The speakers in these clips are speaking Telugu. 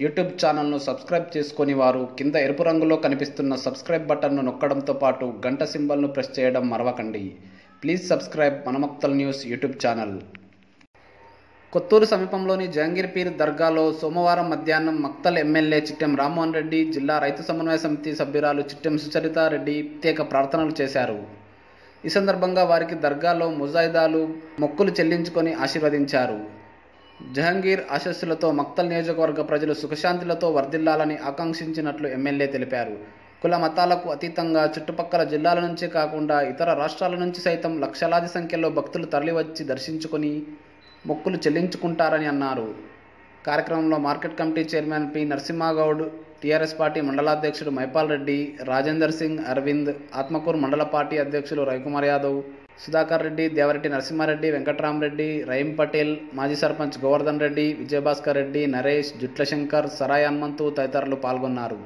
యూట్యూబ్ ఛానల్ను సబ్స్క్రైబ్ చేసుకొని వారు కింద ఎరుపు రంగులో కనిపిస్తున్న సబ్స్క్రైబ్ బటన్ను నొక్కడంతో పాటు గంట సింబల్ను ప్రెస్ చేయడం మరవకండి. ప్లీజ్ సబ్స్క్రైబ్ మన Maktal news YouTube channel. Kothur సమీపంలోని జహంగీర్పీర్ దర్గాలో సోమవారం మధ్యాహ్నం మక్తల్ ఎమ్మెల్యే చిట్టెం రామ్మోహన్ రెడ్డి, జిల్లా రైతు సమన్వయ సమితి సభ్యురాలు చిట్టెం సుచరితారెడ్డి ప్రత్యేక ప్రార్థనలు చేశారు. ఈ సందర్భంగా వారికి దర్గాలో ముజాయిదాలు మొక్కులు చెల్లించుకొని ఆశీర్వదించారు. జహంగీర్ ఆశస్సులతో మక్తల్ నియోజకవర్గ ప్రజలు సుఖశాంతులతో వర్ధిల్లాలని ఆకాంక్షించినట్లు ఎమ్మెల్యే తెలిపారు. కుల మతాలకు అతీతంగా చుట్టుపక్కల జిల్లాల నుంచే కాకుండా ఇతర రాష్ట్రాల నుంచి సైతం లక్షలాది సంఖ్యలో భక్తులు తరలివచ్చి దర్శించుకొని మొక్కులు చెల్లించుకుంటారని అన్నారు. కార్యక్రమంలో market committee chairman P Narasimha Goud, TRS party మండలాధ్యక్షుడు మైపాల్ రెడ్డి, రాజేందర్ సింగ్, అరవింద్, ఆత్మకూరు మండల పార్టీ అధ్యక్షులు రవికుమార్ యాదవ్, సుధాకర్ రెడ్డి, దేవరెడ్డి నరసింహారెడ్డి, వెంకట్రామరెడ్డి, రహీం పటేల్, మాజీ సర్పంచ్ గోవర్ధన్ రెడ్డి, విజయభాస్కర్ రెడ్డి, నరేష్, జుట్ల శంకర్, సరాయ్ హనుమంతు తదితరులు పాల్గొన్నారు.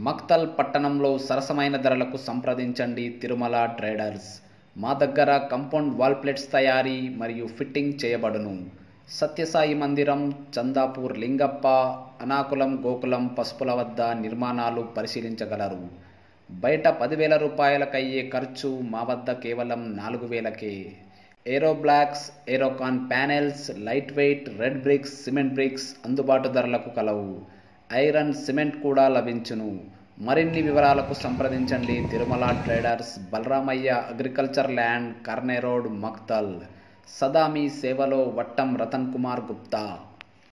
మక్తల్ పట్టణంలో సరసమైన ధరలకు సంప్రదించండి తిరుమల ట్రేడర్స్. మా దగ్గర కంపౌండ్ వాల్ ప్లేట్స్ తయారీ మరియు ఫిట్టింగ్ చేయబడును. సత్యసాయి మందిరం, చందాపూర్ లింగప్ప, అనాకులం, గోకులం, పసుపుల వద్ద నిర్మాణాలు పరిశీలించగలరు. బయట 10,000 రూపాయలకయ్యే ఖర్చు మా వద్ద కేవలం 4,000కే. Aero blocks, Aerocon panels, light weight red bricks, cement bricks అందుబాటు ధరలకు కలవు. ఐరన్, సిమెంట్ కూడా లభించును. మరిన్ని వివరాలకు సంప్రదించండి Tirumala traders, Balaramaiah agriculture land, Karne road, Maktal. సదా మీ సేవలో వట్టం రతన్ కుమార్ గుప్తా.